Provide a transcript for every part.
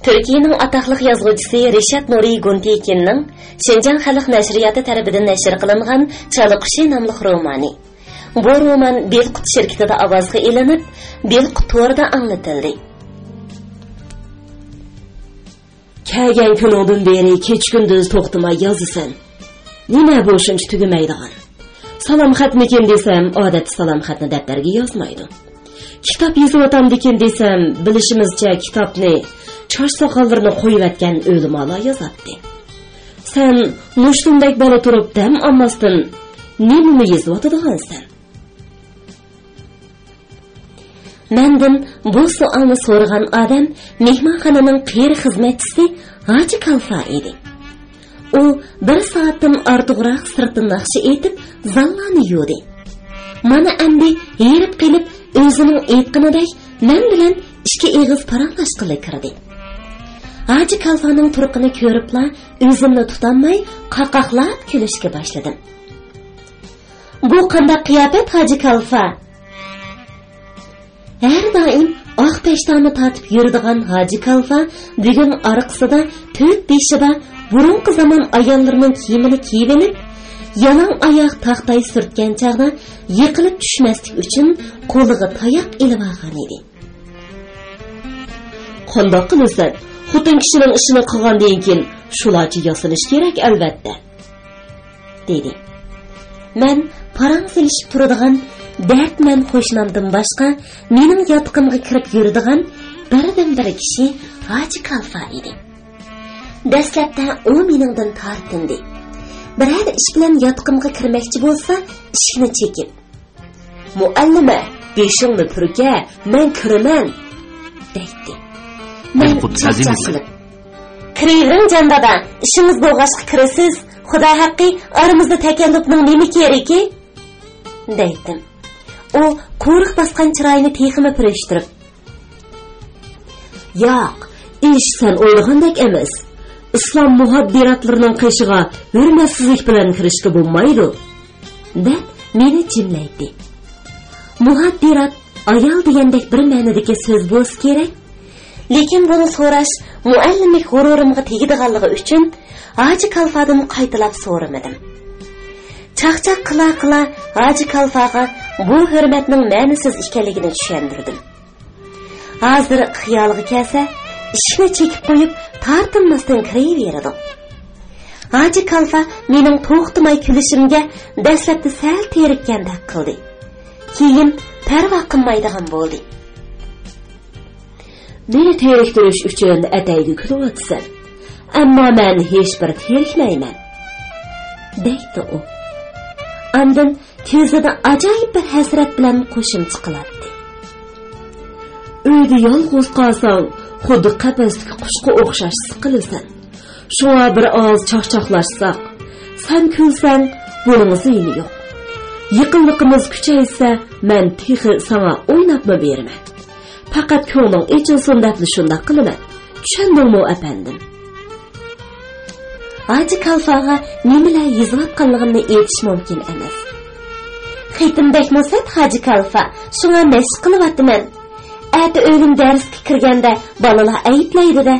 Türkiye'nin ataqlıq yazğıcısı Reşat Nuri Guntekin'nin Şinjan Xalq Nəşriyyatı tərəfindən nəşr qılınğan Çalı Quşu namlıq romani. Bu roman Belqut şirketida avazga elinib, Belqut to'rida anlatıldı. Kelgen kunundan beri keç gündüz to'xtamay yozasan. Nima bu shuncha tugamaydigan? Salom xatmikin desam, odatda salom xatni daftarga yozmaydi. Kitap yozayotam dekin desam, bilishimizcha kitobni Çarş soqallarını qo'yayotgan o'limala yozatdi. Sen mushtundek bola turib dam olmasdan nimani yozayotgansan? Mendan bu savolni so'ragan odam mehmonxonaning qiyri xizmatchisi Haji Kalfa edi. U 1 soatdan ortiqroq sirtin naqshi etib zallani yudi. Mana endi yerib qilib o'zining aytganidek men bilan ikki eg'iz paranglashqili kirdi. Haji Kalfa'nın turqini ko'ribla o'zimni tutamay qaqaqlab kulishga boshladim. Bu qanday qiyofat Haji Kalfa? Her doim oq peshtonni tatib yuradigan Haji Kalfa bugun orqasida 4 beshida burunqi zamon ayollarining kiyimini kiyib olib, yalang oyoq taxtay surtgan chaqda yiqilib tushmaslik uchun qo'liga tayoq ilib olgan edi. Qanday qilasan? Xotin kishining ishini qilgandan keyin shularcha yasinish kerak albatta, dedi. Men parang silishib turadigan dardman qo'shnamdan boshqa mening yotqimga kirib yuradigan birdan-bir kishi Haji Kalfa edi. Dastlabda u meningdan tortindi. Biror ish bilan yotqimga kirmoqchi bo'lsa, ishni chekib, "Muallima, beshingni purga, men kiraman", deydi. Men qutazimisiz. Kirevring jandada, ishimiz bo'lg'ashqa kirasiz. Xudo haqqi, aramizda takallufning nima keragi? Deydim. U qo'riq bosgan chiroyini teximi purishtirib, "Yo'q, ish sen o'ylagandek emas. Islom muhabbiratlarning qishig'a hurmatsizlik bilan kirishga bo'lmaydi", deb meni jimlaydi. Muhabbirat ayol degandek bir ma'nodagi so'z bo'lsa kerak. Lekin buni so'rash muallimlik g'ururimga tegadiganligi uchun Haji Kalfadan qaytalab so'ramadim. Chaqchaq qila Haji Kalfaga bu hurmatning ma'nisiz ekanligini tushuntirdim. Hozir xiyoliga kelsa, ishni chekib qo'yib, tartinmasdan kiraverdim. Haji Kalfa mening to'xtamay kulishimga dastlabda sal terikgandek qildi. Keyin parvo qilmaydigan bo'ldi. Meni teriktirish uchun atayga kulyapsan. Ammo men hech bir terikmayman, deydi u. Andin ko'zida ajoyib bir hasrat bilan qo'shimcha qiladi. Uyda yolg'iz qolsang, xuddi qafasdagi qushga o'xshash siqilasan. Shunga bir oz chaqchaqlashsak, sen kulsang, buning ziyni yo'q. Yaqinligimiz kuchaysa, men texi sana o'ynabma beraman. Faqat ko'ngling echilsin deb shunday qilaman. Tushundingmi, apandim? Haji Kalfaga nimalar yozayotganligimni aytish mumkin emas. Xetimdek musat Haji Kalfa, shunga mashq qilyapman. Ati o'lim darsga kirganda bolalar aytlaydi-da.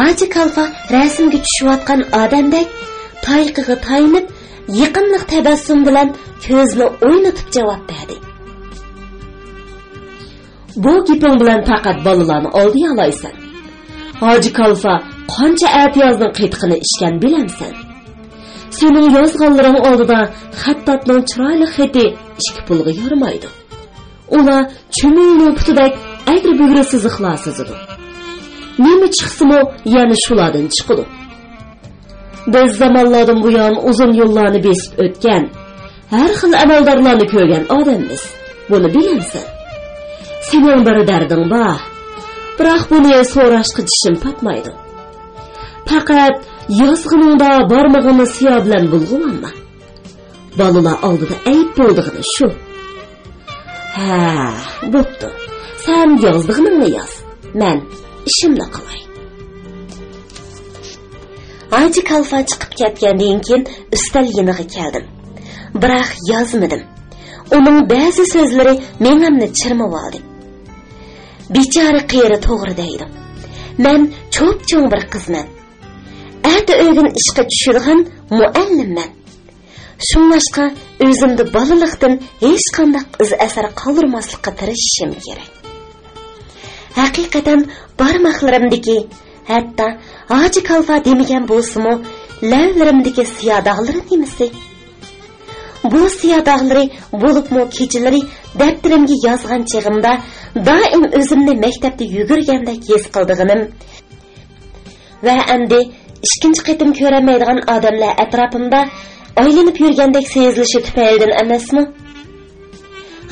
Haji Kalfa rasmga tushayotgan odamdek tayqiga tayinib, yaqinlik tabassum bilan ko'zni o'ynatib javob berdi. Bu gaping bilan faqat bolalarni oldiga olaysan. Haji Kalfa qancha atiyozning qiytiqini ishgan bilamsan. Sening yozganlaring oldida xattatning chiroyli xati 2 pulga yaramaydi. Ular chumulning putidek agri-bugri siziqlar sizidi. Nima chiqsimi, yana shulardan chiqadi. Biz zamonlardan buyon uzun yo'llarni besib o'tgan, har xil amaldorlarni ko'rgan odammiz. Buni bilamsan. Sening bir darding bor. Biroq buni so'rashga tishim patmaydi. Faqat yozg'iningda barmog'ini siyo bilan bulg'umanma. Bolalar oldida ayb bo'ldig'ini shu. Ha, bo'pti. Sen yozdig'ingni yoz. Men ishimni qilay. Haji Kalfa chiqib ketgandan keyin ustal yiniga keldim. Biroq yozmadim. Uning ba'zi so'zlari menimni chirmab oldi. bechora qiyri to'g'ri deydi. Men cho'p-cho'ng bir qizman. Ata o'g'in ishga tushirgan muallimman. Shunlashqa o'zimni bolalikdan hech qanday iz asar qoldirmaslikka tirishishim kerak. Haqiqatan barmoqlarimdagi, hatto Hoji Kalfa demagan bo'lsa-mu, lavlarimdagi siyodag'lari nimasi? Bu siyodag'lari bo'libmi kechalari daftarimga yozgan chig'imda doim o'zimni maktabda yugurgandek his qildiganim va endi ikkinchi qatim ko'ramaydigan odamlar atrofimda aylanib yurgandek sezilishi tufaylidan emasmi?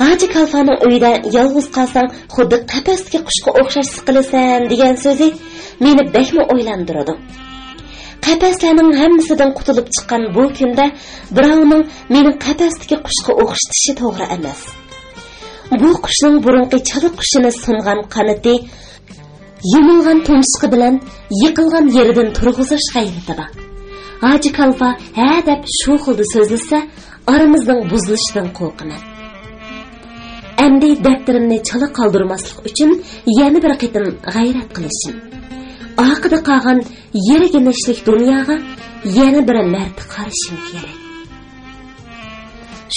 Hoji Kalfaning uyida yolg'iz qolsang, xuddi qafasdagi qushga o'xshash siqilasan degan so'zi meni bekmi o'ylantirdi. Qafaslarning hammasidan qutulib chiqqan bu kunda birovning meni qafasdagi qushga o'xshatishi to'g'ri emas. Bu qushning burunqi chala qushini sungan qanoti yumilgan tumshug'i bilan yiqilgan yeridan turg'izish g'ayrati bor. Hoji Kalfa ha deb shu xilda so'zlasa, aramizning buzilishidan qo'rqaman. Endi daftarimni chala qoldirmaslik uchun yana bir qitim g'ayrat qilishim. Oqida qolgan yerginishlik dunyoga yana bir marta qarashim kerak.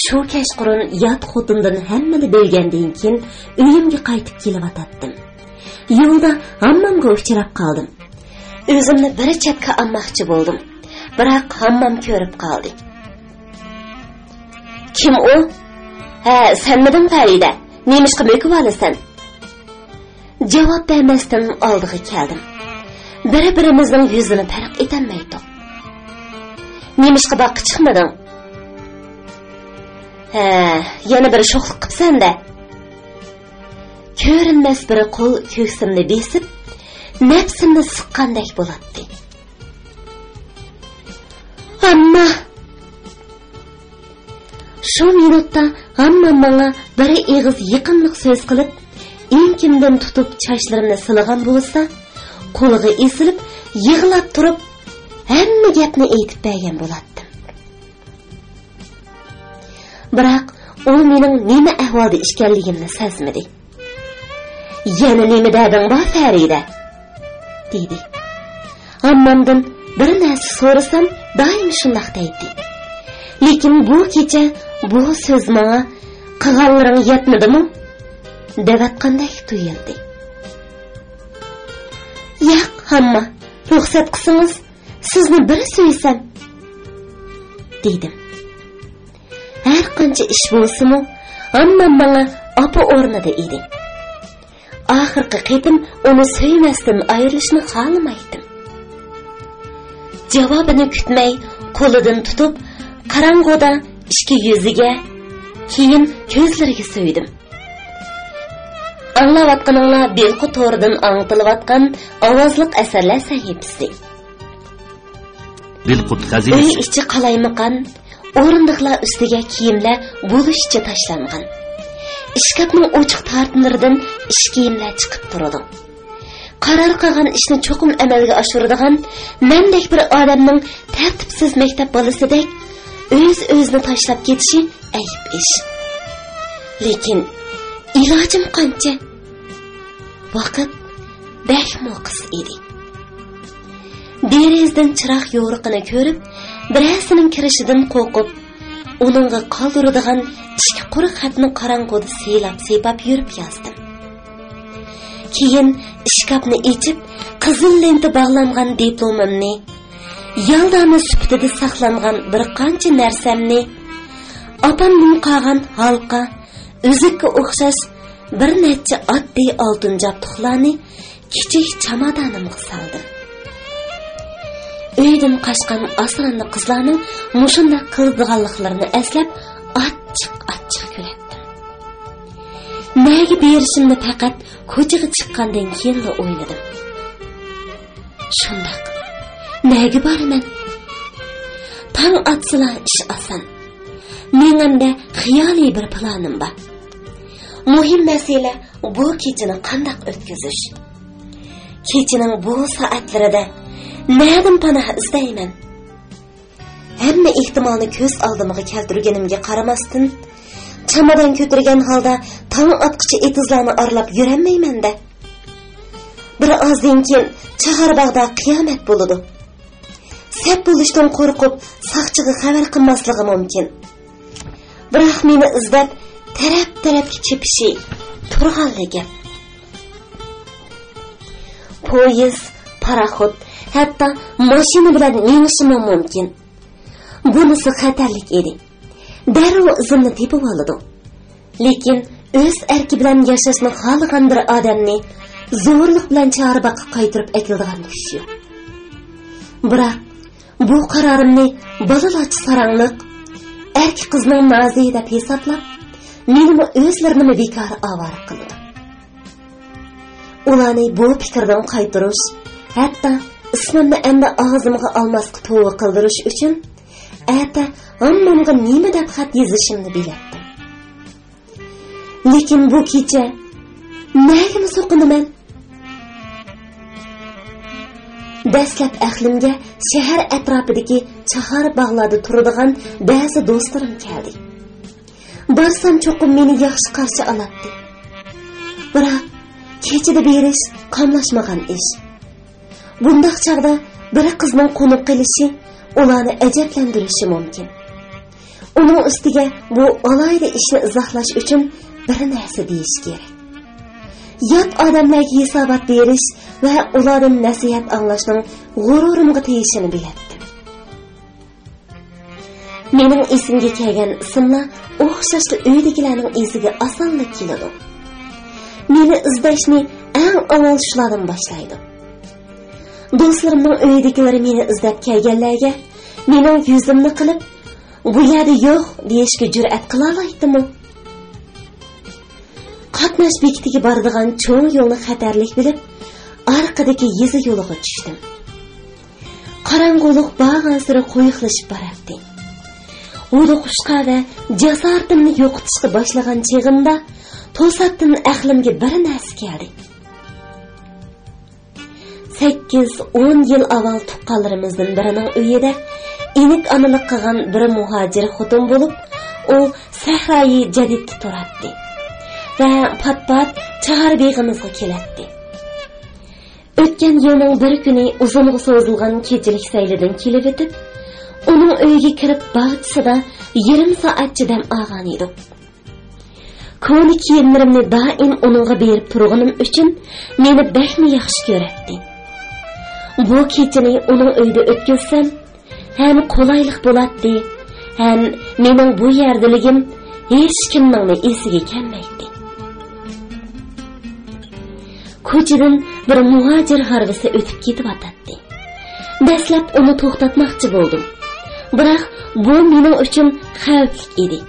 Shu kashqurun yot xotindan hammani bilgandan keyin uyimga qaytib kelavatdim. Yo'lda hammamga uchrab qoldim. O'zimni bir chetga olmoqchi bo'ldim. Biroq hammam ko'rib qoldi. Kim u? Ha, senmidin Farida? Nemishqa mo'kib olasan? Javob bermasdan oldiga keldim. Bir-birimizning yuzini farq etolmaydik. Nemishqa boqqa chiqmading? Ha, yana bir sho'xlik qilsan-da. Ko'rinmas bir qo'l ko'ksimni besib, nafsimni siqqandek bo'ladi. Amma shu minutda hamma menga bir eg'iz yaqinlik so'z qilib, enkimdan tutib chochlarimni silagan bo'lsa, qo'liga esilib, yig'lab turib, hamma gapni aytib bergan bo'ladi. Biroq u mening nima ahvolda ekanligimni sezmadi. Yana nima dading bor Farida? dedi. Hammamdan bir narsa so'rasam, doim shunday deydi. Lekin bu kecha bu so'z menga qilganlaring yetmadimi? devatqandek tuyuldi. Yo'q, hamma, ruxsat qilsangiz, sizni bir so'ysam, dedim. Har qancha ish bo'lsa-mu, hammam menga opa o'rnida edi. Oxirgi qitim uni so'ymasdan ayrilishni xohlamaydim. Javobini kutmay, qo'lidan tutib, qarang'uda ishki yuziga, keyin ko'zlariga so'ydim. Anglayotganinglar Belqu to'ridan angtilayotgan ovozliq asarlar sahifasi. Belqut xazinasi. Uy ichi qalaymiqan, o'rindiqlar ustiga kiyimlar bo'lishcha tashlangan. Ishkapning ochiq tartinlaridan ish kiyimlar chiqib turadi. Qaror qilgan ishni cho'qim amalga oshiradigan mendek bir odamning tartibsiz maktab bolasidek o'z-o'zini tashlab ketishi ayib ish. Lekin ilojim qancha? Vaqt behmoqis edi. Derazdan chiroq yo'riqini ko'rib, birasining kirishidan qo'rqib, uningga qoldiradigan ichki quruq xatni qorong'uda sepab yurib yozdim. Keyin ishkapni ichib, qizil lenta bog'langan diplomimni, yaldami sifatida saqlangan bir qancha narsamni, opamning qolgan halqa, o'zikka o'xshash bir necha oddiy oltin jabduqlarni kichik chamadonimga soldim. Uydan qochgan asranli qizlarning mushunda qildiganliklarini eslab, achchiq kulatdim. Nega berishimni faqat ko'chaga chiqqandan keyin o'yladim. Shundaq. Nega boraman? Tang atsila ish oson. Menimda xiyoliy bir planim bor. Muhim masala bu kechani qanday o'tkazish. Kechining bu soatlarida na'dim panoh izlayman. Hamma ehtimolni ko'z oldimga keltirganimga qaramasdan, chamadan ko'tirgan holda tong otqichi etizlarni aralab yurolmayman-da. bir ozdan keyin Chaharbog'da qiyomat bo'ladi. Sep bo'lishdan qo'rqib, saqchiga xabar qilmasligi mumkin. Biroq meni izlab taraf-tarafga chepishi turganligi. Poyezd, paraxod, hatto mashina bilan minishim mumkin. Bunisi xatarlik edi. Darrov izimni tepib oldi. Lekin o'z erki bilan yashashni xohlagan bir odamni zo'rlik bilan Chaharbog'ga qaytirib akiladigan kuch yo'q. Biroq bu qarorimni bolalarcha sarangliq erki qizning nozi deb hisoblab, meni o'zlarini bekor ovora qildi. Ularni bu fikrdan qaytarish, hatto ismimni endi og'zimga olmasga to'g'ri qildirish uchun ata hammamga nima deb xat yozishimni bilardim. Lekin bu kecha nega so'qinaman? Dastlab aqlimga shahar atrofidagi Chaharbog'larda turadigan ba'zi do'stlarim keldi. Barsam cho'qim meni yaxshi qarshi oladi. Biroq kechida berish qamlashmagan ish. Bundaq chaqda bir qizning qo'nib qelishi ularni ajablantirishi mumkin. Uning ustiga bu alayda ishni izohlash uchun bir narsa deyish kerak. Yot odamlarga hisobot berish va ulardan nasihat anglashning g'ururimga tegishini bilardim. Mening esimga kelgan ismlar o'xshashli uydagilarning esiga osonlik keladi. Meni izlashni eng avval shulardan boshlaydi. Do'stlarimning uydagilari meni izlab kelganlarga mening yuzimni qilib, bu yerda yo'q deyishga jur'at qila oladimi? Qatnash bekitiga boradigan cho'ng yo'lni xatarlik bilib, orqadagi yezi yo'liga tushdim. Qorong'ulik ba'gan sira qo'yiqlashib borardi. O'yqishqa va jasoratimni yo'qotishga boshlagan chig'imda to'satdan aqlimga bir narsa keldi. 8-10 yil avval tuqqanlarimizdan birining uyida enik onalik qilgan bir muhojir xotin bo'lib, u sahroyi jadidda turardi va pat-pat Chaharbog'imizga keladi. O'tgan yilning bir kuni uzunga so'zilgan kechilik saylidan kelib o'tib, uning uyiga kirib bag'chisida yarim soatcha dam olgan edim. Koni kiyimlarimni doim uningga berib turganim uchun meni baxtli yaxshi ko'rardi. Bu kechani uning uyida o'tkazsam, ham qulaylik bo'ladi, ham mening bu yerdaligim hech kimning esiga kelmaydi. Ko'chadan bir muhojir harbisi o'tib ketyapti. Dastlab uni to'xtatmoqchi bo'ldim. Biroq bu mening uchun xavfli edi.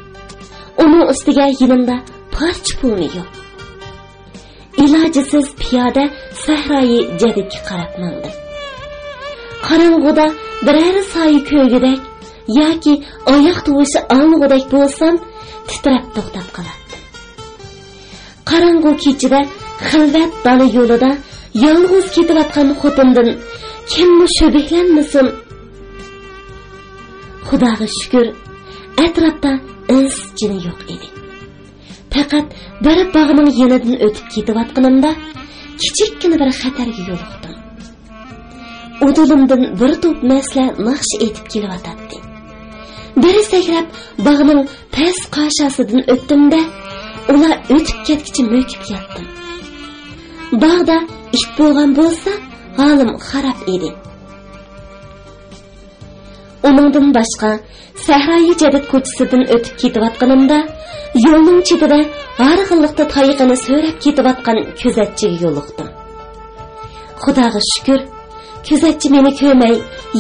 Uning ustiga yonimda parcha pul yo'q. Ilojisiz piyoda sahroyi jadidga qarab mandim. Qorong'uda biror soy ko'ygidek yoki oyoq tuvishi ang'udek bo'lsam, titrab to'xtab qolardim. Qorong'u kechida xilvat dala yo'lida yolg'iz ketayotgan xotindan kimmi shubihlanmasin? Xudoga shukr, atrofda ins jini yo'q edi. Faqat bir bog'ning yonidan o'tib ketayotganimda kichikkina bir xatarga yo'liqdim. Udulimdan bir to'p masla naqsh etib kelyotdi. Biri sakrab bog'ning past qashasidan o'tdimda, ular o'tib ketgicha mo'kib yotdim. Bog'da it bo'lgan bo'lsa, halim xarab edi. Uningdan boshqa sahroyi jadid ko'chasidan o'tib ketayotganimda, yo'lning chetida g'arg'inliqda tayiqini so'rab ketayotgan kuzatchiga yo'liqdim. Xudoga shukr, kuzatchi meni ko'rmay,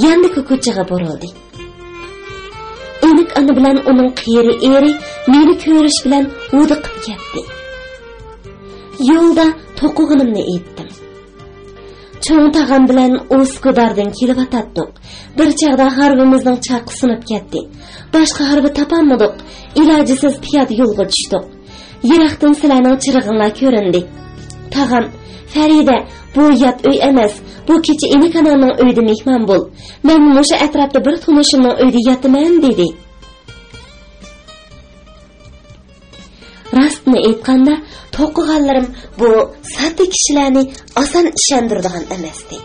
yandagi ko'chaga burildi. Enik ana bilan uning qiyri eri meni ko'rish bilan o'diqib ketdi. Yo'lda to'qug'inimni aytdim. Cho'ng tag'am bilan O'skodardan kelib o'tdik. Bir chaqda harbimizning chaqi sinib ketdi. Boshqa harbi topolmadik. Ilojisiz piyoda yo'lga tushdik. Yiroqdan sizlarning chirig'inglar ko'rindi. Tag'am, Farida, bu yot uy emas. Bu kecha Enikananing uyida mehmon bo'l. Men o'sha atrofda bir tunishimning uyida yotaman dedi. rostni aytganda to'qiganlarim bu sodda kishilarni oson ishondiradigan emasdi.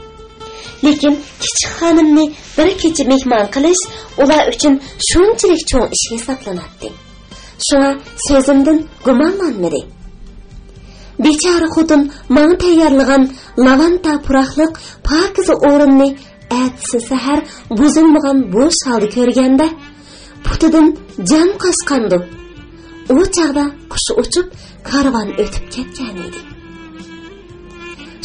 Lekin kichik xonimni bir kecha mehmon qilish ular uchun shunchalik cho'ng ish hisoblanadi. Shunga so'zimdan gumonlanmadi. Bechora xotin menga tayyorlagan lavanta puroqliq pokiz o'rinni ertasi sahar buzilmagan bo'sh holda ko'rganda putidan jon qochqandi. U chaqda qush uchib karvon o'tib ketgan edi.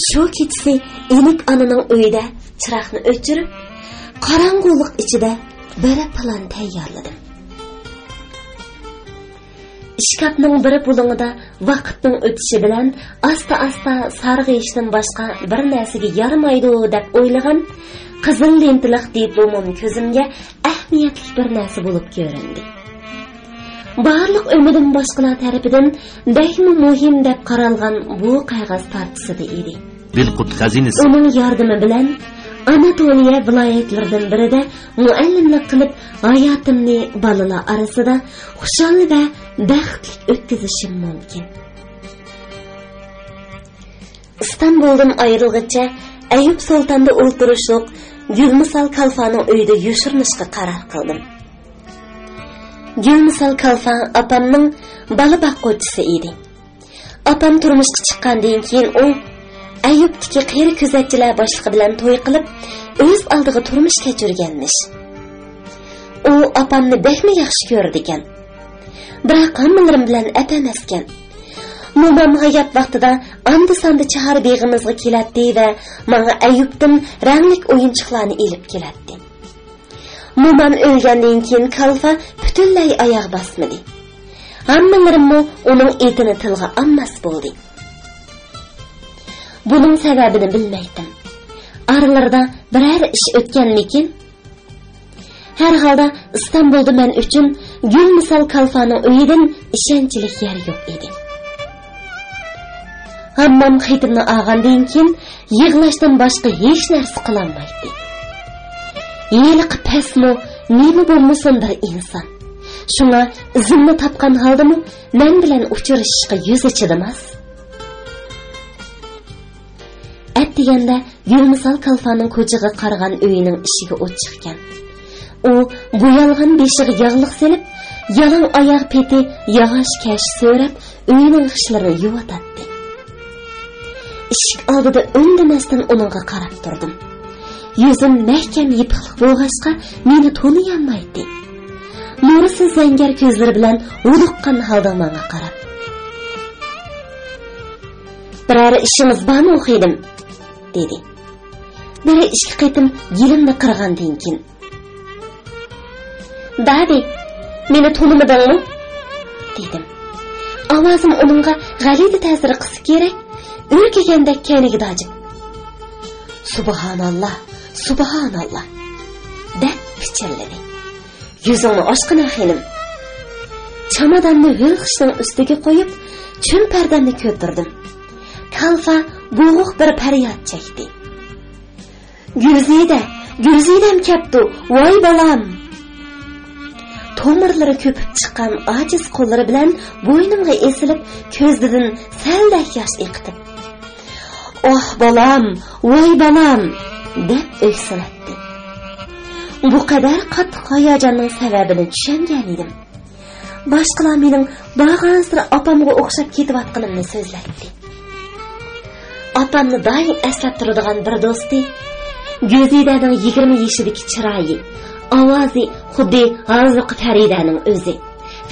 Shu kechasi enik onaning uyida chiroqni o'chirib, qorong'ulik ichida bir plan tayyorladim. Ishkapning bir bulungida vaqtning o'tishi bilan asta-asta sarg'ayishdan boshqa bir narsaga yaramaydi deb o'ylagan qizil lentaliq diplomim ko'zimga ahamiyatli bir narsa bo'lib ko'rindi. Barliq umidim boshqalar tarafidan dahmi muhim deb qaralgan bu qog'oz parchasida edi. Bilqut xazinasi. Uning yordami bilan Anatoliya viloyatlaridan birida muallimlik qilib, hayotimni bolalar orasida xushal va baxtli o'tkazishim mumkin. İstanbuldan ayrılgıcha Ayub Sultonda o'ltirishliq Gulmisal Kalfaning uyida yoshirinishga qaror qildim. Gulmisal Kalfa opamning bola boquvchisi edi. Opam turmushga chiqqandan keyin u Ayubdagi qeri kuzatchilar boshlig'i bilan to'y qilib, o'z oldiga turmush kechirganmish. U opamni bekmi yaxshi ko'rdi ekan. Biroq hammalarim bilan atamaskan. Momam hayot vaqtida andi-sandi chahar beg'imizga keladi va menga Ayubdan ranglik o'yinchiqlarni elib keladi. Momam o'lgandan keyin Kalfa butunlay oyoq bosmadi. Hammalarimni uning etini tilga olmas bo'ldi. Bunun sebebini bilmeydim. Aralarda birer iş o'tganmikin? Her halda İstanbul'da men üçün Gulmisal Kalfaning uyidan ishonchli yer yo'q edi. Hammam xatimni olgandan keyin yig'lashdan boshqa hech narsa qilolmaydi. Yeliq pasmo nima bo'lmasin bir inson. Shunga izimni topgan holdami men bilan uchrashishga yuzi chidamas. Deganda Gulmisal Kalfaning ko'chaga qaragan uyining ishiga o't chiqqan. U bo'yalgan beshiga yog'liq selib, yalang oyoq peti yog'och kash so'rab, uyining g'ishlarini yuvatadi. Eshik oldida undamasdan uningga qarab turdim. Yuzim mahkam yipiqliq bo'lg'achqa meni taniyolmaydi. Nursiz zangar ko'zlari bilan uduqqan holda menga qarab. "Biror ishingiz bormi o'qiydim?" dedi. Biri ishga qaytim yilimni qirgandan keyin. "Dadi, meni tonimadingmi?" dedim. Ovozim uningga g'alati ta'sir qilsa kerak, o'rgagandek kayniga dajib. "Subhanalloh, subhanalloh" deb pichirladi. "Yuzingni ochqina xinim." Chamadonni g'ilxishning ustiga qo'yib, chun pardamni ko'tardim. Kalfa bo'g'iq bir faryod chekdi. Gulzidam kaptu, voy bolam." Tomirlari ko'pib chiqqan ojiz qo'llari bilan bo'ynimga esilib, ko'zdidan saldak yosh eqitib, "Oh bolam, voy bolam" deb o'ksinatdi. Bu qadar qattiq hayajonning sababini tushungan edim. Boshqalar mening borgan sira opamga o'xshab ketayotganimni so'zlatdi. Opamni doim eslab turadigan bir do'sti, Gulzidaning 20 yoshidagi chiroyi, ovozi xuddi hozirgi Faridaning o'zi.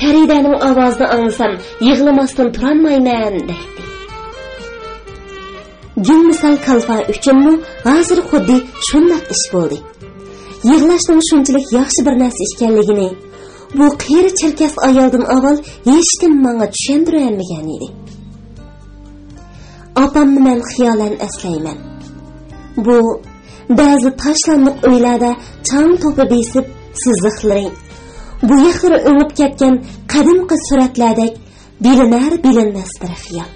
Faridaning ovozini anglasam, yig'lamasdan turolmayman deydi. Gulmisal Kalfa uchunmi hozir xuddi shunday ish bo'ldi. Yig'lashning shunchalik yaxshi bir narsa ekanligini bu qeri chirkas ayoldan avval hech kim menga tushuntirib olmagan edi. Opamni men xiyolan eslayman. Bu ba'zi tashlandiq uylarda chang to'pi besib siziqlari, bu yaxlari o'ngib ketgan qadimgi suratlardek bilinmas bir xiyol.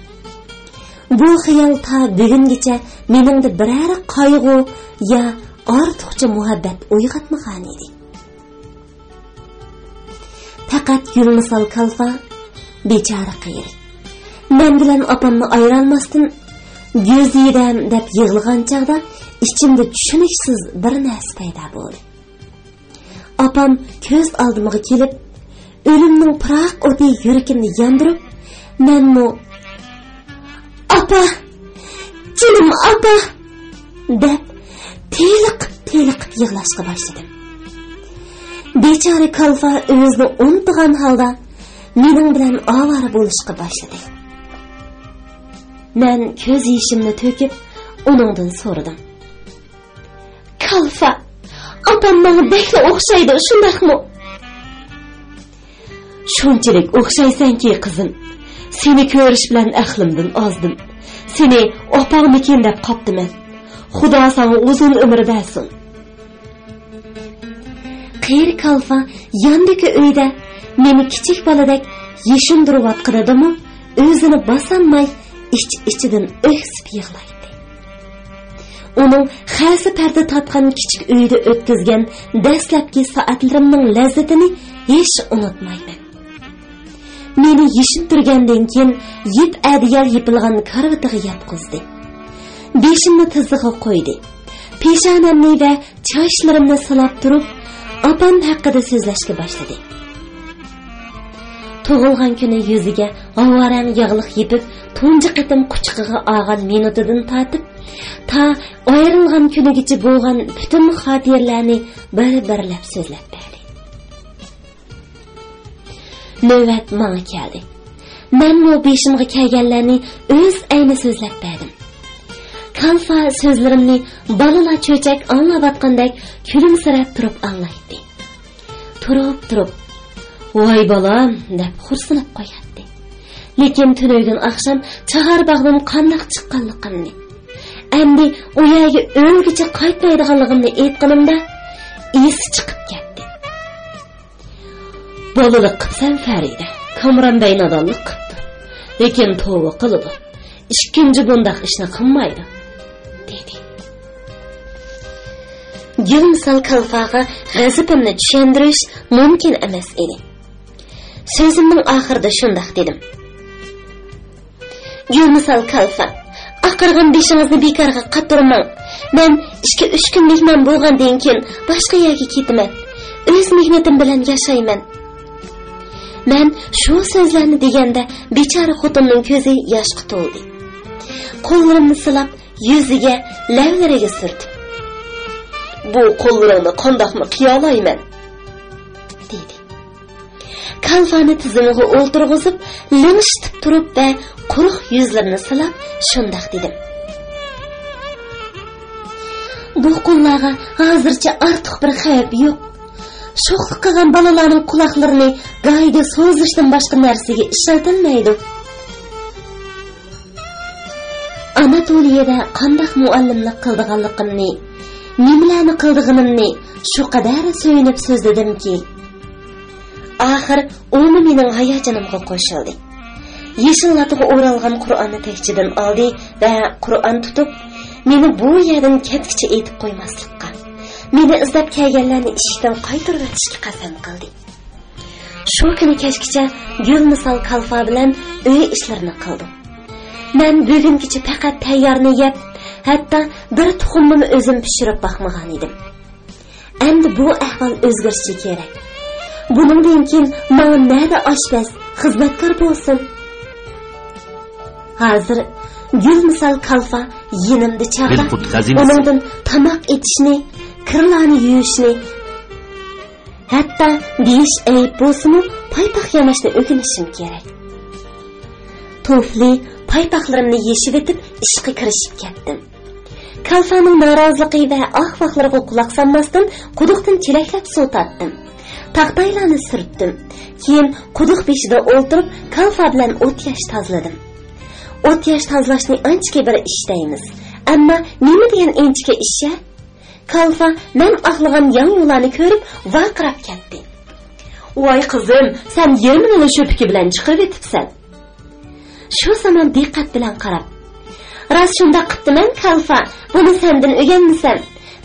Bu xiyol ta bugungacha meningda biror qayg'u ya ortiqcha muhabbat uyg'otmagan edi. Faqat Gulmisal Kalfa bechora qiyri. Men bilan opamni ayıralmasdan gözüydem deb yig'ilgan chaqda ichimda tushuniksiz bir narsa paydo bo'ldi. Opam ko'z oldimga kelib, o'limning piroq o'ti yurakimni yondirib, menmi "Apa, jinim apa" deb teliq yig'lashga boshladim. Bechora Kalfa o'zini unutgan holda mening bilan ovora bo'lishga boshladi. Men ko'z yeshimni to'kib, uningdan so'radim. "Kalfa, opam menga bekla o'xshaydi, shundaqmi?" "Shunchalik o'xshaysanki, qizim. Seni ko'rish bilan aqlimdan ozdim. Seni opangmikin deb qopdiman. Xudo sana uzun umr bersin." Qiyr Kalfa yandagi uyda meni kichik boladek yeshindirayotganidimi, o'zini bosolmay ichidan o'ksib yig'laydi. Uning xasi parda tatgan kichik uyda o'tkazgan dastlabki soatlarimning lazzatini hech unutmayman. Meni yeshintirgandan keyin yip adiyal yipilgan karvatiga yotqizdi. Beshimni tizig'iga qo'ydi. Peshonamni va chochlarimni silab turib, opam haqida so'zlashga boshladi. Tug'ilgan kuni yuziga g'avarang yog'liq yipib, tunji qitim quchqig'iga olgan minutidan tortib, ta ayrilgan kunigacha bo'lgan butun xotiralarni bir-birlab so'zlab berdi. Navbat menga keldi. Men bu beshimga kelganlarni o'z ayni so'zlab berdim. Kalfa so'zlarimni balalar cho'chak anglayotgandek kulimsirab turib anglaydi. Turib "Voy balam" deb xursinib qo'yadi. Lekin tunaydan oqshom Chag'arbog'dan qandoq chiqqanligimni, endi u yerga o'lgicha qaytmaydiganligimni aytganimda esi chiqib ketdi. "Bolalik qilsam Farida, Kamron Bey nodonlik qildi. Lekin tavba qildi. Ikkinchi bundoq ishni qilmaydi" dedi. Gülmisal Kalfaga g'azabimni tushuntirish mumkin emas edi. So'zimning oxirida shundoq dedim. "Gülmisal Kalfa, aqirgan beshingizni bekorga qatirmang. Men 2-3 kun mehmon bo'lgandan keyin boshqa yerga ketaman. O'z mehnatim bilan yashayman." Men shu so'zlarni deganda bechora xotinning ko'zi yoshga to'ldi. Qo'llarimni silab, yuziga, lavlariga surtib, "Bu qo'llarimni qandoqmi qiyolayman?" dedi. Kalfani tizimiga o'ltirg'izib, limshtib turib va quruq yuzlarini silab shundoq dedim. "Bu qo'llarga hozircha ortiq bir xavf yo'q. Sho'xlik qilgan bolalarning quloqlarini g'ayda so'zishdan boshqa narsaga ishlatilmaydi. Anatoliyada qandoq muallimlik qildiganligimni, nimalarni qildiganimni shu qadar so'yinib so'zladimki, oxir uni mening hayajonimga qo'shildi. Yeshillatiga o'ralgan Qur'onni tekchidan oldi va Qur'on tutib, meni bu yerdan ketkicha aytib qo'ymaslikka, meni izlab kelganlarni ishikdan qaytarib o'tishga qasam qildi. Shu kuni kechgacha Gülmisal Kalfa bilan uy ishlarini qildim. Men bugungacha faqat tayyorni yeb, hatto bir tuxumni o'zim pishirib baxmagan edim. Endi bu ahvol o'zgarishi kerak. Buningdan keyin men nada oshpaz, xizmatkor bo'lsin. Hozir Gülmisal Kalfa yinimda chaqirib, uningdan tamoq etishni, kirlarni yuvishni, hatto deyish ayb bo'lsin, paypoq yamashni o'rganishim kerak. Tufli paypoqlarimni yeshib etib, ishga kirishib ketdim. Kalfaning noroziligi va ahvoqlariga quloq solmasdan quduqdan chelaklar suv tortdim. Taqtaylarni surtdim. Keyin quduq beshida o'ltirib, Kalfa bilan o't yash tozladim. O't yash tozlashni anchaki bir ishdaymiz. Ammo nima degan anchaki ish-ya? Kalfa men aqlagan yangi yo'llarni ko'rib, vaqirab ketdi. "Voy qizim, sen yermini sho'piki bilan chiqib etibsan." Shu zamon diqqat bilan qarab, "Rost shunda qiptiman Kalfa, buni sendan o'rganmisam?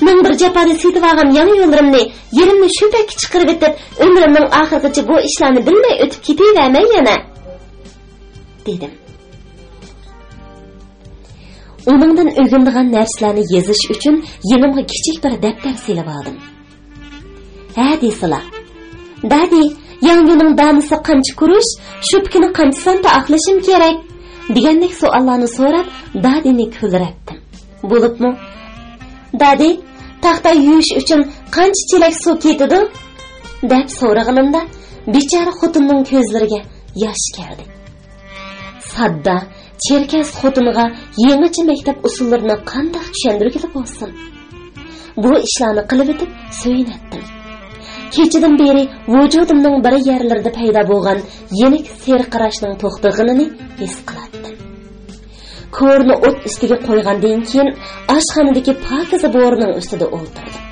Men bir japada setib olgan yangi yo'llarimni, yerimni shu paytga chiqarib etib, umrimning oxirigacha bu ishlarni bilmay o'tib ketavermay yana" dedim. Onundan öğrendiğim narsalarni yazış uchun yanımga kichik bir daftar silib oldim. Ha deysizlar. Dadi, yangining damisi qancha kurush, shubkini qancha santa aqlashim kerak degandek savollarni so'rab, dadini kulratdim. Bo'libmi? Dadi, taxta yuvish uchun qancha chelak suv ketadi? deb so'raganimda, bechora xotinning ko'zlariga yosh keldi. Sadda, cherkas xotiniga yangicha maktab usullarini qanday tushuntirib bo'lsin. Bu ishlarni qilib o'tib so'ynatdim. Kechadan beri vujudimning bir yerlarida paydo bo'lgan yenik serqirashning to'xtaganini his qilardim. Ko'rni o't ustiga qo'ygandan keyin oshxonadagi pokiza bo'rining ustida o'tirdim.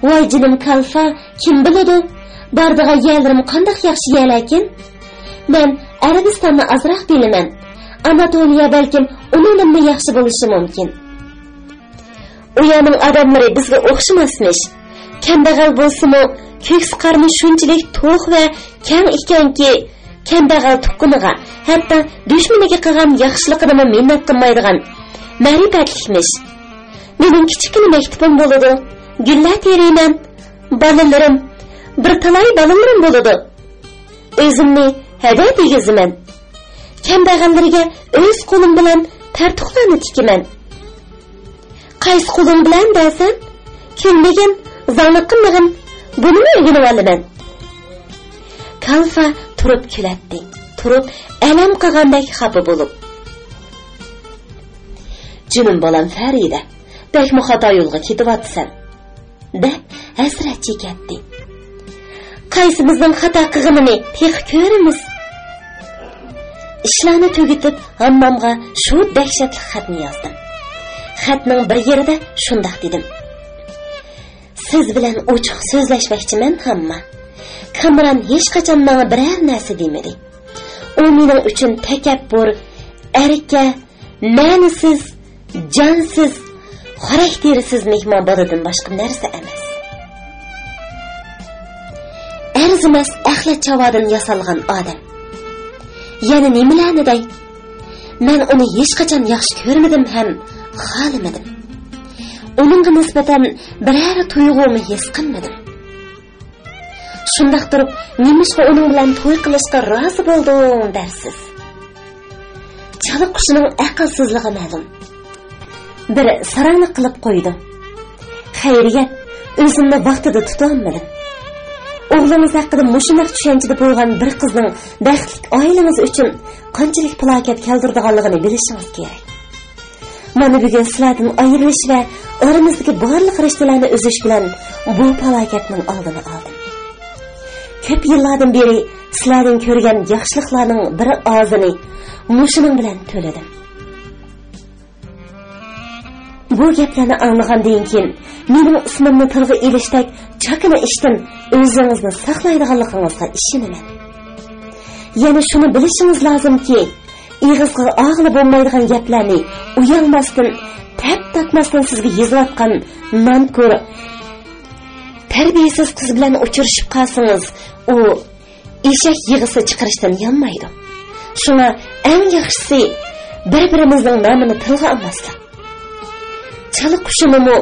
Voy jinim kalfa, kim biladi? Bardigan yerlarim qanday yaxshi yerlarkin? Men Arabistonni azroq bilaman. Anatoliya balkim undan yaxshi bo'lishi mumkin. U yerning odamlari bizga o'xshamasmish. Kambag'al bo'lsa-mu, ko'ks qarni shunchalik to'q va kang ekanki, kambag'al tuqquniga, hatto dushmaniga qilgan yaxshiligidan minnat qilmaydigan ma'rifatlikmish. Mening kichkina maktabim bo'ladi. Gullar teriyman. Bolalarim, bir talay bolalarim bo'ladi. O'zimni hada tegizaman. Kambag'allarga o'z qo'lim bilan tartuqlarni tikiman. Qaysi qo'lim bilan desam, kimligim zalqinligim buni o'rganib olaman. Kalfa turib kulatdi. Turib alam qilgandek xafa bo'lib. Jinim bolam Farida, bekmi xato yo'lga ketyapsan. deb hasrat chekatdi. Qaysimizning xato qilganini teq ko'ramiz. Ishlarni tugatib, hammamga shu dahshatli xatni yozdim. Xatning bir yerida shunday dedim. Siz bilan ochiq so'zlashmoqchiman hamma. Kamran hech qachon menga biror narsa demadi. U mening uchun takabbur, erka, ma'nisiz, jonsiz, xaraktersiz mehmon boladan boshqa narsa emas. Arzimas axlat chavodan yasalgan odam. Yana nimalarni dey? Men uni hech qachon yaxshi ko'rmadim ham, xohlamadim. Uningga nisbatan biror tuyg'uni his qilmadim. Shundaq turib, nimishqa uning bilan to'y qilishga rozi bo'ldim dersiz. Chala qushining aqlsizligi ma'lum. Bir saranglik qilib qo'ydi. Xayriyat, o'zimni vaqtida tuta olmadim. O'g'lingiz haqida mushunaq tushunchada bo'lgan bir qizning baxtli oilangiz uchun qanchalik falokat keltirganligini bilishingiz kerak. Mana bugun sizlardan ayrilish va oramizdagi barliq rishtalarni uzish bilan bu falokatning oldini oldim. Ko'p yillardan beri sizlardan ko'rgan yaxshiliklarning bir ozini mushuning bilan to'ladim. Bu gaplarni anglagandan keyin mening ismimni tilga ilishdak chakana ishdan o'zingizni saqlaydiganligingizga ishonaman. Yana shuni bilishingiz lozimki, ig'izga og'li bo'lmaydigan gaplarni uyalmasdan, tap takmasdan sizga yozayotgan mankur tarbiyasiz qiz bilan uchrashib qolsangiz, u eshak yig'isi chiqarishdan yanmaydi. Shuna eng yaxshisi bir-birimizning nomini tilga olmaslik. Chala qushimimi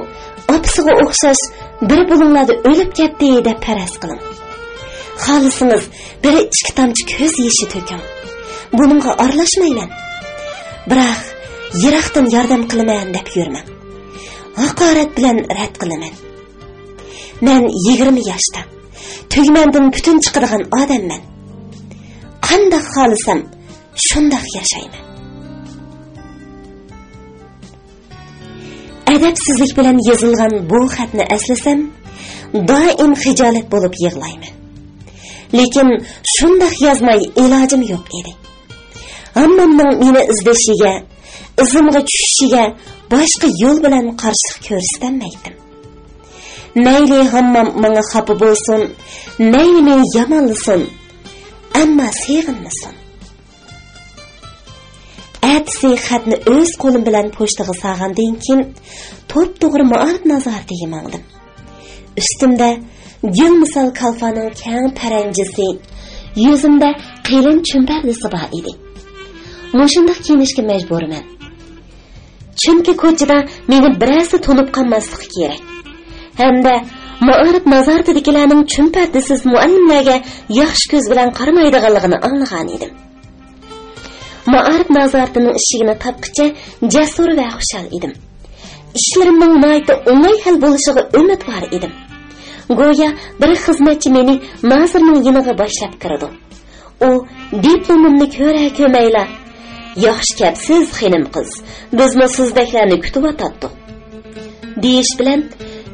opisiga o'xshash bir bulunglarda o'lib ketdi deb faraz qiling. Xohlasangiz bir ikki tomchi ko'z yoshi to'king. Buningga aralashmayman. Biroq yiroqdan yordam qilaman deb yurmang. Haqorat bilan rad qilaman. Men 20 yoshda tugmandan butun chiqadigan odamman. Qanday xohlasam shunday yashayman. Adabsizlik bilan yozilgan bu xatni eslasam, doim xijolat bo'lib yig'layman. Lekin shunday yozmay ilojim yo'q edi. Hammamning meni izlashiga, izimga tushishiga boshqa yo'l bilan qarshilik ko'rsatmaydim. Mayli hammam menga xafa bo'lsin, mayli meni yomonlasin, ammo sevginmasin. Atsi xatni o'z qo'lim bilan pochtaga solgandan keyin to'p-to'g'ri muarif nazoratiga mangdim. Ustimda gul misol kalfaning kang paranjisi, yuzimda qilin chumpardisi bor edi. Mushundaq kiyinishga majburman. chunki ko'chada meni birasi to'lib qolmasligi kerak. Hamda Ma'arif nazoratidagilarning chumpartisiz muallimlarga yaxshi ko'z bilan qaramaydiganligini anglagan edim. Ma'arif nazoratining ishigini topqicha jasur va xushal edim. İşlerimning nihoyatda o'ng'ay hal bo'lishiga umid bor edim. Go'yo bir xizmatchi meni nazirning yoniga boshlab kirdi. U diplomimni ko'ra-ko'mayla, "Yaxshi kapsiz, xonim qiz. Bizmi sizdeklarni kutib o'tatdik." deyish bilan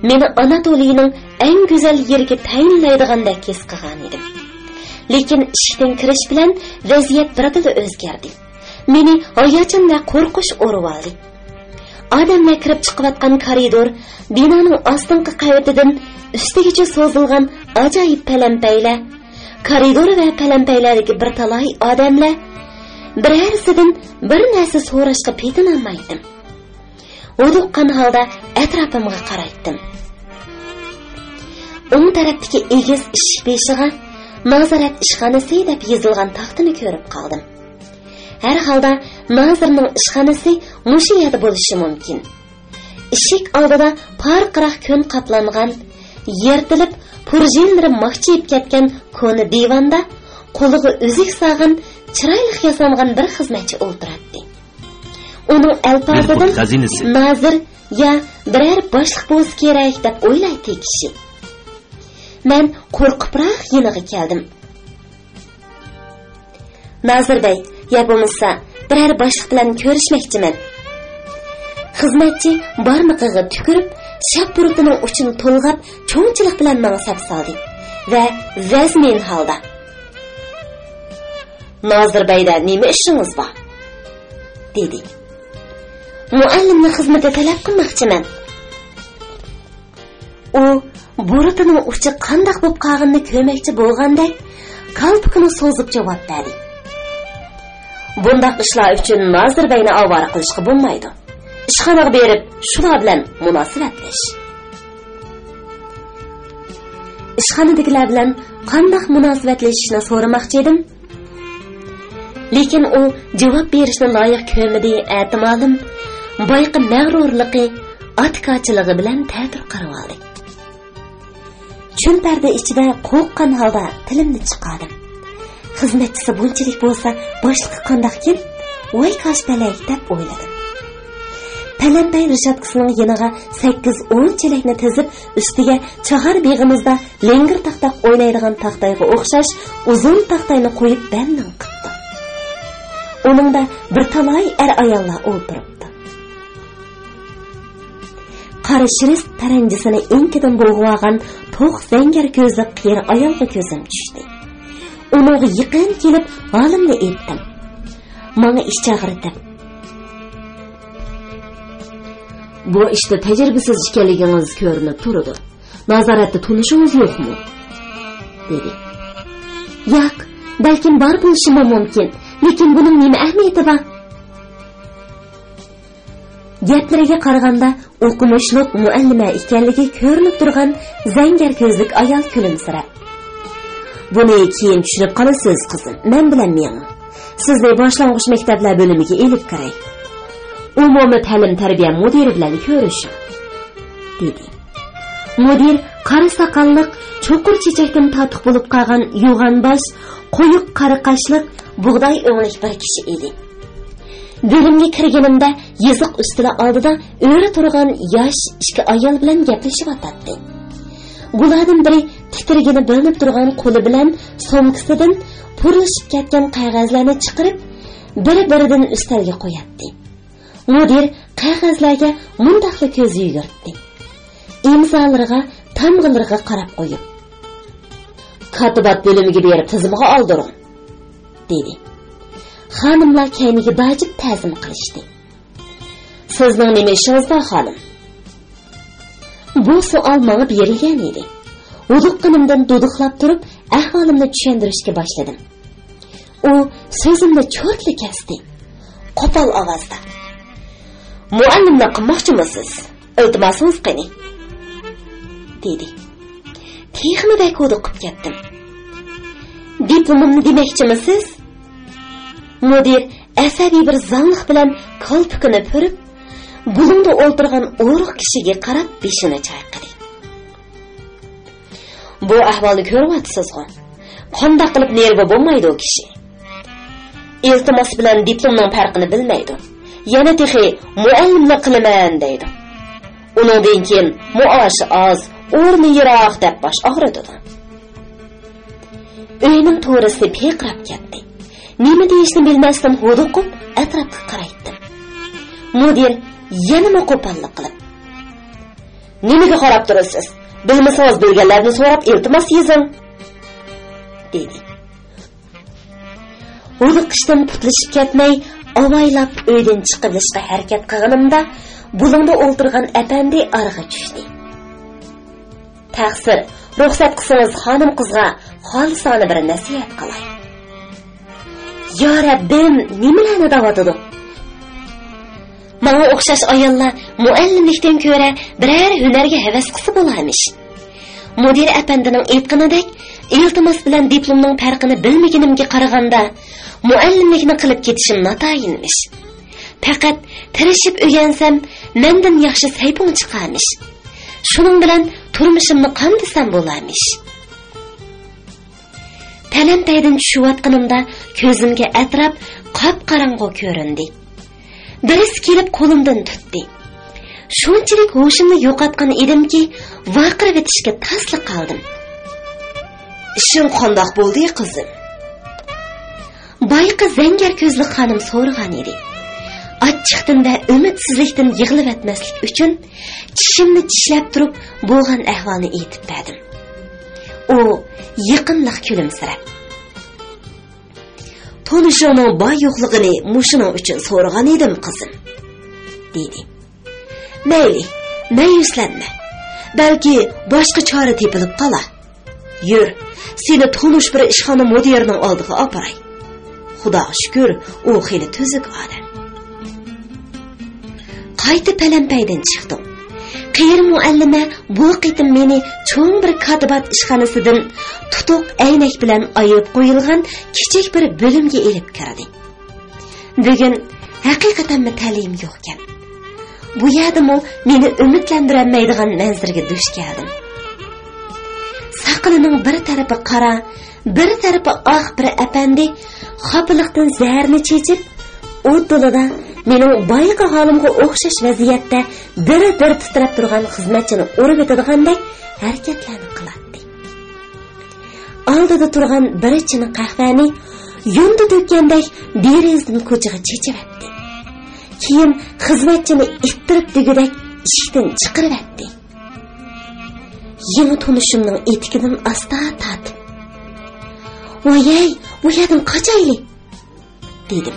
meni Anatoliyaning eng go'zal yeriga tayinlaydigandek his qilgan edim. Lekin ishdan kirish bilan vaziyat birato'la o'zgardi. Meni hayajon va qo'rqish urib oldi. Odamlar kirib chiqayotgan koridor binoning ostingi qavatidan ustigacha so'zilgan ajoyib palampaylar, koridor va palampaylardagi bir talay odamlar birarsidan bir narsa so'rashga petinolmaydim. O'duqqan holda atrofimga qaraydim. O'ng tarafdagi egiz eshik beshiga nazorat ishxonasi deb yozilgan taxtini ko'rib qoldim. Her holda nazirning ishxonasi mushu yerda bo'lishi mumkin. Eshik oldida parqiraq kun qaplangan, yertilib purjinlari mahchiyib ketgan koni divanda qo'liga uzuk sog'in, chiroyli yasangan bir xizmatchi o'tiradi. Uning alpozidan nazir ya biror boshliq bo'lsa kerak deb o'ylaydi kishi. Men qo'rqibroq yiniga keldim. Nazir bey, ya bo'lmasa biror boshliq bilan ko'rishmoqchiman. Xizmatchi barmog'iga tükürib, shapurutining uchini to'lg'ab, cho'nchilik bilan menga sap soldi va vazmin holda: "Nazir beyda nima ishingiz bor?" dedi. "Muallimni xizmatga talab qilmoqchiman." U burutining uchi qanday bo'lib qolganini ko'rmoqchi bo'lgandek qalbini so'zib javob berdi: "Bundaq ishlar uchun Nazir beyni avvora qilishga bo'lmaydi. Ishxonaga berib, shular bilan munosabatlash." Ishxonadagilar bilan qanday munosabatlashishni so'ramoqchi edim. Lekin u javob berishni loyiq ko'rmadi. Ehtimalim boyqi mag'rurligi, atkochiligi bilan ta'tir qarab oldi. Chunparda ichida qo'rqqan holda tilimni chiqardim. Xizmatchisi bunchalik bo'lsa, boshliqi qandaqkin? Voy qashbalak deb o'yladim. Palampay rishatkasining yoniga 8-10 chelakni tizib, ustiga chahar beg'imizda lengir taxtaq o'ynaydigan taxtayga o'xshash uzun taxtayni qo'yib bamning qildi. Uningda bir talay ayollar o'tiribdi. Qari shiris taranjisini enkidan bo'g'ib to'q zangar ko'zli qiyri ayolga ko'zim tushdi. Uning yaqin kelib halimni aytdim. Menga ish chaqirdi. "Bu ishda tajribasiz ekanligingiz ko'rinib turadi. Nazoratda tunishingiz yo'qmi?" dedi. "Yo'q, balkim bor bo'lishi mumkin, lekin buning nima ahamiyati bor?" Gaplariga qaraganda o'qimishli muallima ekanligi ko'rinib turgan zangar ko'zlik ayol kulimsirab: "Buni keyin tushunib qolasiz, qizim. Men bilan men. Sizni boshlang'ich maktablar bo'limiga elib kiray. Umumiy ta'lim tarbiya mudiri bilan ko'rishing", dedi. Mudir qari soqolliq, cho'qur chechakdan totiq bo'lib qolgan yo'g'on bosh, qo'yiq qari qashliq, bug'doy o'nglik bir kishi edi. Bo'limga kirganimda yiziq ustida oldida o'ri turgan yosh ikki ayol bilan gaplashib o'tadi. Bulardan biri titrigini bilinib turgan qo'li bilan so'mkasidan purilishib ketgan qog'ozlarni chiqarib, biri-biridan ustalga qo'yadi. Mudir qog'ozlarga mundaqli ko'z yugurtdi. Imzolariga, tamg'ilariga qarab qo'yib: "Katibat bo'limiga berib tizimiga oldiring", dedi. Xonimlar kayniga bajib ta'zim qilishdi. "Sizning nima ishingiz bor, xonim?" Bu savol menga berilgan edi. Uduqqinimdan duduqlab turib, ahvolimni tushuntirishga boshladim. U so'zimni cho'rtli kesdi. Qo'pol ovozda: "Muallimni qilmoqchimisiz? Iltimosingiz qani?" dedi. Texnikada ko'diqib ketdim. "Diplomimni demoqchimisiz?" Mudir asabiy bir zanglik bilan kolpikini purib, bulungda o'ltirgan o'riq kishiga qarab beshini chayqadi. Bu ahvolni ko'ryapsizmi? Qanday qilib nerva bo'lmaydi o kishi? Iltimos bilan diplomning farqini bilmaydi. Yana texi muallimlik qilaman deydi. Uningdan keyin muoshi oz, o'rni yiroq deb bosh og'ritdi. Uyning to'risi peqrab ketdi. Nima deyishni bilmasdan huduqib atrofga qaraydim. Mudir yana qo'pollik qilib: "Nimaga qarab turasiz? Bilmasangiz bilganlarni so'rab iltimos yozing" dedi. Huduqishdan qutilishib ketmay, avaylab uydan chiqishga harakat qilganimda, bulungda o'ltirgan apandi arg'a tushdi. "Taqsir, ruxsat qilsangiz xonim qizga xolisona bir nasihat qilay." "Ya Rabbim, nimalarni davatidi? Menga o'xshash ayollar muallimlikdan ko'ra biror hunarga havas qilsa bo'larmish. Mudir apandining aytganidek, iltimos bilan diplomning farqini bilmaganimga qaraganda, muallimlikni qilib ketishim notoyinmish. Faqat tirishib o'rgansam, mendan yaxshi sayping chiqarmish. Shuning bilan turmushimni qamdisam bo'larmish." Talampaydan tushayotganimda ko'zimga atrof qop-qorong'u ko'rindi. Birisi kelib qo'limdan tutdi. Shunchalik hoshimni yo'qotgan edimki, vaqirib etishga tasli qoldim. "Ishing qandoq bo'ldi, qizim?" Bayqi zangar ko'zli xonim so'rgan edi. Achchiqdan va umidsizlikdan yig'ilib etmaslik uchun tishimni tishlab turib bo'lgan ahvolni aytib berdim. U yaqinlik kulimsirab: "Tonishimning boy yo'qligini mushuning uchun so'ragan edim, qizim" dedi. "Mayli, ma'yuslanma. Balki boshqa chora tepilib qolar. Yur, seni tonish bir ishxona mudirining oldiga oparay. Xudoga shukr, u xili tuzuk odam." Qayta palampaydan chiqdim. Qiyir muallima bu qitim meni cho'ng bir katibat ishxonasidan tutuq aynak bilan ayirib qo'yilgan kichik bir bo'limga elib kirdi. Bugun haqiqatan ta'lim yo'q ekan. Bu yerdimi meni umidlantirmaydigan manzarga duch keldim. Saqilining bir tarafi qora, bir tarafi oq bir apandi xapilikdan zaharni chechib, o'tdilida mening boyqa holimga o'xshash vaziyatda bir titrab turgan xizmatchini urib o'tadigandek harakatlarni qiladi. Oldida turgan bir chini qahvani yo'nda to'kkandek derazdan ko'chaga chechiribdi. Keyin xizmatchini ittirib degudak eshikdan chiqaribdi. Yangi tunishimning etikidan asta tatib: "Voyay, bu yerdan qochayli" dedim.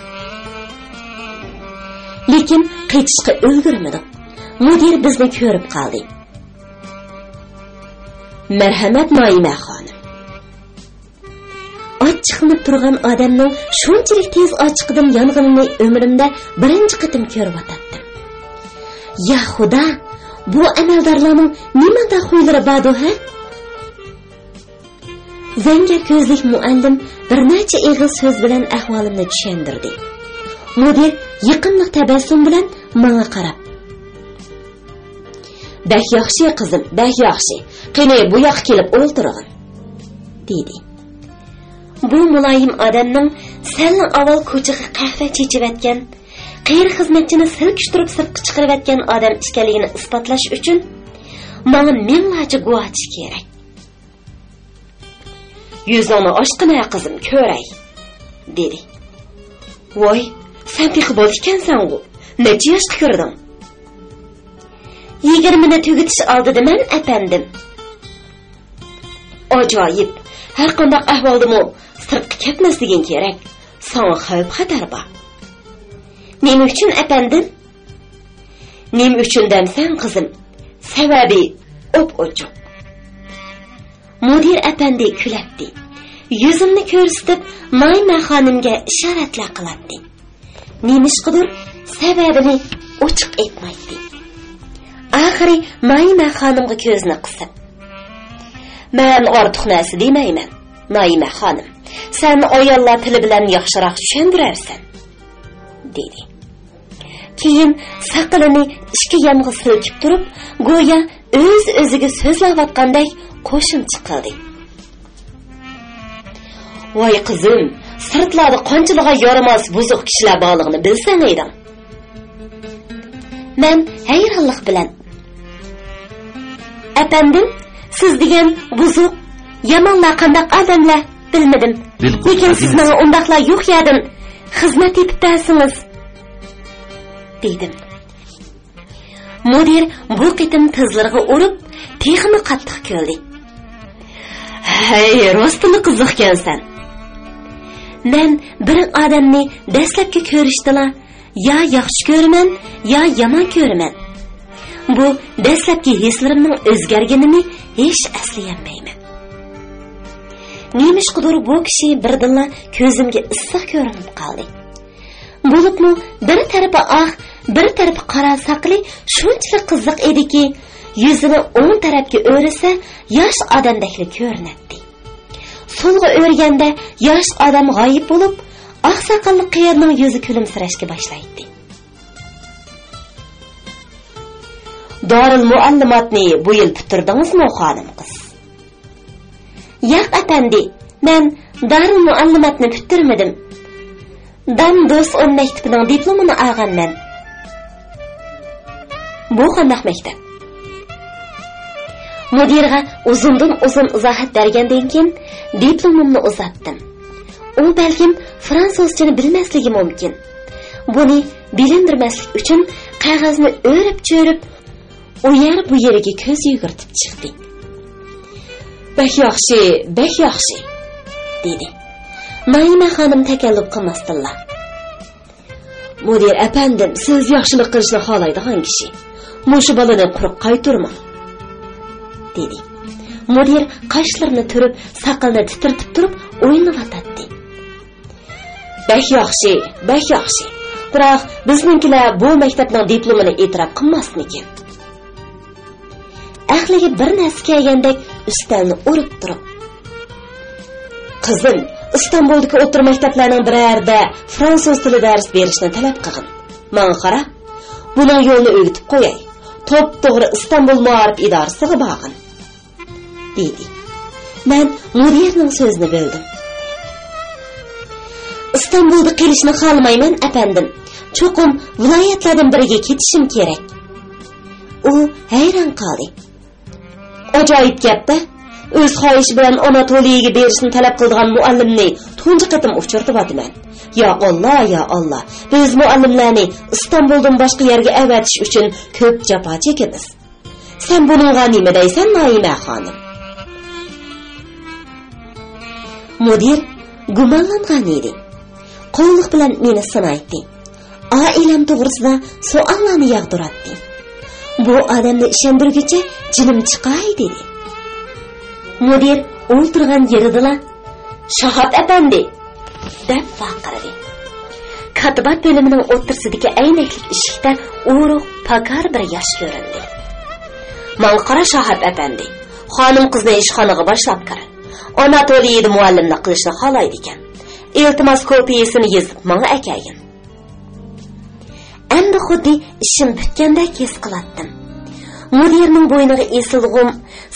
Lekin qaytishga ulgurmadim. Mudir bizni ko'rib qoldi. "Marhamat Noima xonim." Ochiqlanib turgan odamning shunchalik tez ochiqdan yong'inini umrimda birinchi qitim ko'rib o'tdim. Ya Xudo, bu amaldorlarning nimada xuylari bor ha? Zangar ko'zlik muallim bir necha eg'iz so'z bilan ahvolimni tushuntirdi. Mudir yaqinlik tabassum bilan menga qarab: "Bak yaxshi qizim, bak yaxshi. Qani bu yoqqa kelib o'ltirg'in" dedi. Bu muloyim odamning salni avval ko'chaga qahva chechivatgan, qiyir xizmatchini silkishtirib sirtqa chiqarayotgan odam ekanligini isbotlash uchun menga minglarcha guvohchi kerak. "Yuzingni ochqina qizim, ko'ray" dedi. "Voy, sen piqi bo'l ekansan-ku. Necha yoshga kirding?" 20ni tugutish oldidaman, apandim. Ajoyib. Har qanday ahvoldami sirtqa ketmasliging kerak. Sana xavf xatar bor. Nima uchun apandim? Nima uchun demsan qizim? Sababi o'p-o'chiq. Mudir apandi kulabdi. Yuzimni ko'rsatib, Mayma xonimga ishoratlar qiladi. Nemishqidir sababini ochiq aytmaydi. Oxiri Mayma xonimga ko'zni qisib: "Men ortiq narsa demayman, Mayma xonim. Sen ayollar tili bilan yaxshiroq tushuntirarsan" dedi. keyin saqilini ikki yonga silkib turib, go'yo o'z-o'ziga so'zlayotgandek qo'shimcha qildi. Voy qizim, sirtlarda qanchalarga yaramas buzuq kishilar borligini bilsang eding. Men hayronlik bilan: "Efendim, siz degan buzuq, yomonlar qanday odamlar bilmadim. Lekin siz menga undaqlar yo'q yadim. Xizmat etib tasiniz" dedim. Mudir bu qitim tizlarga urib, texmi qattiq kuldi. "Hey, rostini qiziqkansan. Men bir odamni dastlabki ko'rishdala ya yaxshi ko'raman, ya yomon ko'raman. Bu dastlabki hislarimning o'zgarganini hech aslayolmayman. Nemishqidir bu kishi birdilla ko'zimga issiq ko'rinib qoldi. Bo'libmi bir tarafi bir tarafi qora saqli shunchalik qiziq ediki, yuzini o'ng tarafga o'risa yosh odamdek ko'rinadi. Solga o'rganda yosh odam g'oyib bo'lib, oq saqalli qiyarning yuzi kulimsirashga boshlaydi. Darul Muallimatni bu yil bitirdingizmi, xonim qiz? Yo'q efendi, men Darul Muallimatni bitirmadim. Dam do'st maktabining diplomini olganman. Bu qanday maktab? Mudirga uzun izohat bergandan keyin diplomimni uzatdim. U balkim fransuzchani bilmasligi mumkin. Buni bilindirmaslik uchun qog'ozni o'rib-cho'rib, u yer bu yeriga ko'z yugurtib chiqdi. "Bek yaxshi, dedi. Naima xonim takalluf qilmasdilar. "Mudir efendim, siz yaxshilik qilishni xohlaydigan kishi. Mushu bolani quruq qaytarmang", dedi. Mudir qoshlarini turib, saqalni titirtib turib o'yinlayotdi. "Bek yaxshi. Biroq bizninkilar bu maktabning diplomini e'tirof qilmasmikin?" Aqliga bir narsa kelgandek ustalni urib turib: "Qizim, İstanbuldagi o'rta maktablarning birorida fransuz tili dars berishni talab qilgin. Menga qara, buning yo'lini o'rgatib qo'yay. To'p-to'g'ri İstanbul muarif idorasiga borgin", dedi. Men Mudirning so'zini bildim. "İstanbulda qilishni xohlamayman, efendim. Cho'qim viloyatlardan biriga ketishim kerak." U hayron qoldi. "Ajoyib gap-da. O'z xohishi bilan Anatoliyaga berishni talab qilgan muallimni tunji qatim uchirtibman. Ya Allah. Biz muallimlarni İstanbuldan boshqa yerga avatish uchun ko'p jafo chekamiz. Sen buningga nima deysan, Naima xonim?" Mudir gumonlangan edi. Qo'lliq bilan meni sinaydi. Oilam to'g'risida savollarni yog'diratdi. Bu odamni ishontirguncha jinim chiqay dedi. Mudir o'ltirgan yerida "Shahab efendi" deb baqirdi. Katibat bo'limining o'rtasidagi aynaklik eshikda uruq pakar bir yosh ko'rindi. "Men qara Shahab efendi, xonim qizni ishxonaga boshlab kir. Anatoliyada muallimlik qilishni xohlaydi ekan. Iltimos kopiyasini yozib menga akagin." Endi xuddi ishim bitgandek his qilatdim. Mudirning bo'yniga esilg'um,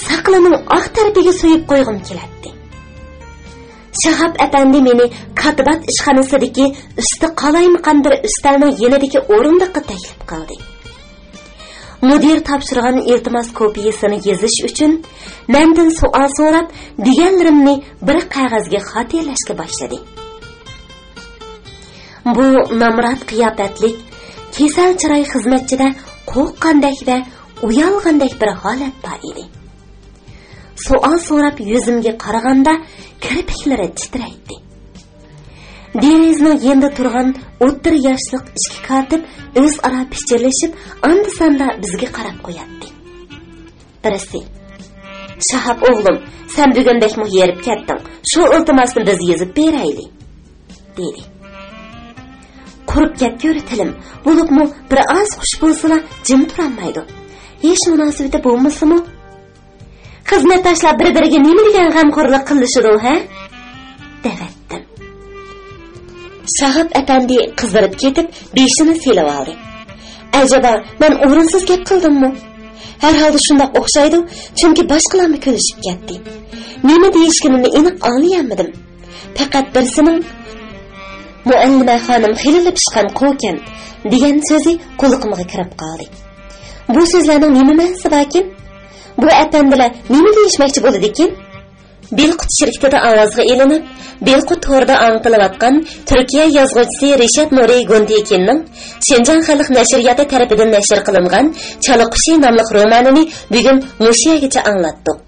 saqlining oq tarafiga so'yib qo'yg'im keladi. Shahab efendi meni katibat ishxonasidagi usti qalaymiqan bir ustalning yenidagi o'rindiqqa taklif qildi. Mudir topshirgan iltimos kopiyasini yozish uchun mendan savol so'rab, deganlarimni bir qog'ozga xotirlashga boshladi. Bu namrat qiyofatlik, kesal chiroy xizmatchida qo'rqqandek va uyalgandek bir holat bor edi. Savol so'rab yuzimga qaraganda kirpiklari titraydi. Derizning yenda turgan o'ttir yoshliq ikki katib o'zaro pichirlashib, anda-sanda bizga qarab qo'yadi. Birisi: "Shahab o'g'lim, sen bugundek yerib ketding. Shu iltimosni biz yozib beraylik", dedi. Qurib ketgur tilim, bo'libmi bir oz xush bo'lsa, jim turolmaydi. Hech munosabati bo'lmasimi? Xizmatdoshlar bir-biriga nima degan g'amxo'rlik qilishidi, ha? Devatdim. Shahab efendi qizarib ketib, beshini silib oldi. Acaba ben o'rinsiz gap qildimmi? Har holda shundoq o'xshaydi, chunki boshqalarni kulishib ketdi. Nima deyishganimni aniq anglayolmadim. Faqat birsining muallima xonim xililib chiqqan qo'kan degan so'zi quloqimga kirib qoldi. Bu so'zlarning nima ma'nosi borkin? Bu apandilar nima deyishmoqchi bo'ladi ekan? Belqut shirkatida ovozga elinib, Belqut to'rida anqilayotgan Turkiya yozuvchisi Rishad Nuriy Gundiyekinning Shinjon xalq nashriyati tarafidan nashr qilingan Chaliqushi nomli romanini bugun mushiyagacha anglatdik.